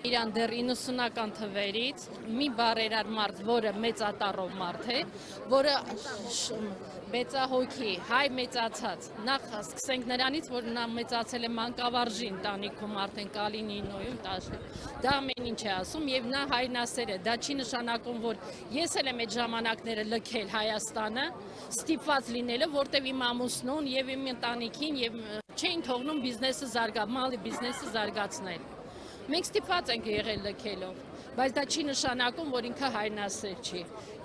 Իրան դեռ 90-ական թվերից մի բարերար մարդ, որը մեծատառով մարդ է, որը մեծահոգի, հայ մեծացած, նախ սկսենք նրանից, որ նա մեծացել է մանկավարժի ընտանիքում, արդեն Կալինինոյում, դա ամեն ինչ է ասում եւ նա հայրենասեր է, դա չի նշանակում, որ ես էլ եմ այդ ժամանակները լքել Հայաստանը, ստիպված լինելը, որտեւ իմ ամուսնուն եւ իմ ընտանիքին եւ չէին թողնում բիզնեսը մալի բիզնեսը զարգացնել։ Մենք ստիպված ենք եղել լքելով, բայց դա չի նշանակում, որ ինքը հայրենասեր չի։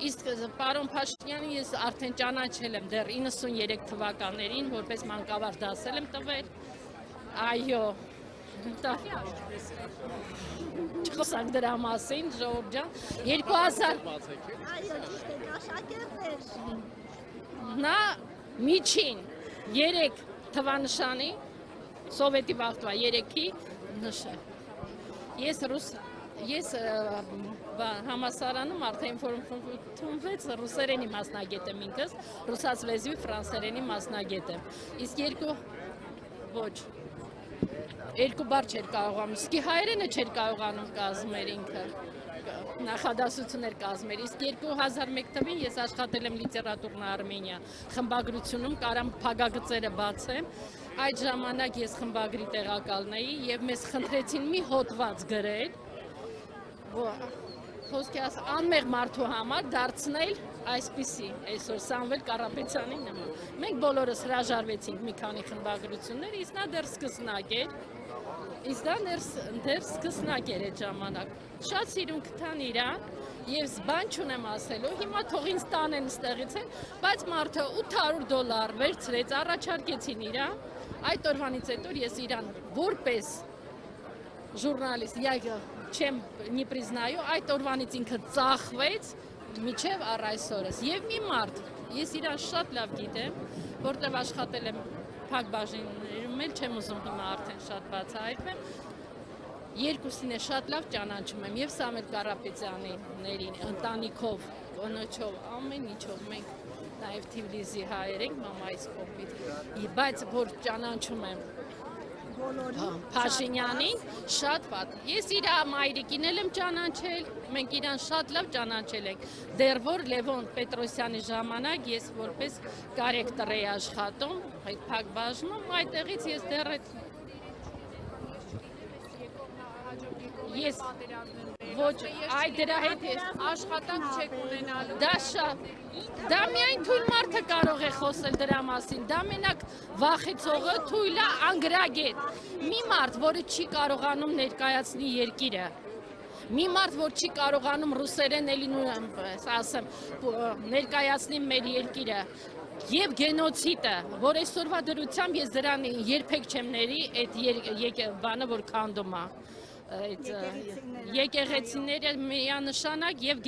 Իսկ պարոն Փաշինյանին ես արդեն ճանաչել եմ դեռ 93 թվականներին, որպես մանկավարժ դասել եմ տվել։ Այո, չխոսանք դրա մասին, ժողովուրդ ջան, 2000 Այո, ճիշտ է, աշակերտներ։ Նա միջին 3 թվանշանի, սովետի վաղտվա 3-ի նշել։ Ես համասարանում արդեն ինֆորմացիոնվեց ռուսերենի մասնագետ եմ ինքս, ռուսաց լեզվի ֆրանսերենի մասնագետ եմ։ Իսկ երկու բառ չէր կարողանում, իսկ հայերենը չէր կարողանում կազմել ինքը, նախադասություններ կազմել։ Իսկ 2001 թվականին ես աշխատել եմ լիտերատուրնա Արմենիա խմբագրությունում, կարամ փակագծերը բացեմ։ Այդ ժամանակ ես խմբագրի տեղակալն էի եւ մեզ խնդրեցին մի հոդված գրել, խոսքի անմեղ մարդու համար դարձնել այսպիսի, այսօր Սամվել Կարապետյանի նման։ Մենք բոլորս հրաժարվեցինք մի քանի խմբագրություններ, իսկ նա դեռ սկսնակ էր այդ ժամանակ։ Շատ սիրուն գտան իրան եւ բան չունեմ ասելու, հիմա թող ինձ տանեն ստեղից է, բայց մարդը $800 վերցրեց, առաջարկեցին իրան։ Այդ օրվանից հետո ես իրան որպես ժուրնալիստ, я чем не признаю, այդ օրվանից ինքը ծախվեց միջև առ այսօրս։ Եվ մի մարդ, ես իրան շատ լավ գիտեմ, որտեղ աշխատել եմ փակ բաժիններում, էլ չեմ ուզում հիմա արդեն շատ բացահայտվեմ։ Երկուսին է շատ լավ ճանաչում եմ, եւ Սամվել Կարապետյաններին, ընտանիքով, կնոջով, ամեն ինչով մենք նաև Թիֆլիսի հայեր ենք մամայից կողմից, բայց որ ճանաչում եմ Փաշինյանին, շատ վատ։ Ես իր մայրիկին էլ եմ ճանաչել, մենք իրան շատ լավ ճանաչել ենք։ Դեռ որ Լևոն Պետրոսյանի ժամանակ ես որպես կարեկտոր էի աշխատում, այդ փակ բաժնում, այդտեղից ես դեռ ոչ, այդ դրա հետ աշխատանք չեք ունենալու։ Դա միայն թույլ մարդը կարող է խոսել դրա մասին, դա մենակ վախեցողը թույլ է անգրագետ։ Մի մարդ, որը չի կարողանում ներկայացնի երկիրը, մի մարդ, որ չի կարողանում ռուսերեն էլի ասեմ, ներկայացնի մեր երկիրը, եւ գենոցիդը, որ այսօրվա դրությամբ ես դրան երբեք չեմ ների այդ բանը, որ քանդում է։ Եկեղեցիները միանշանակ եւ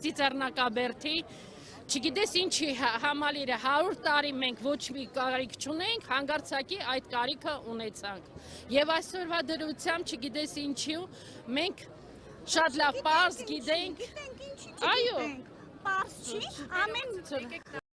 ծիծեռնակաբերդի, չգիտես ինչի համալիրը 100 տարի մենք ոչ մի կարիք չունենք, հանգարցակի այդ կարիքը ունեցանք։ Եվ այսօրվա դրությամբ չգիտես ինչի մենք շատ լավ պարզ գիտենք, այո, Պարզ չի, ամեն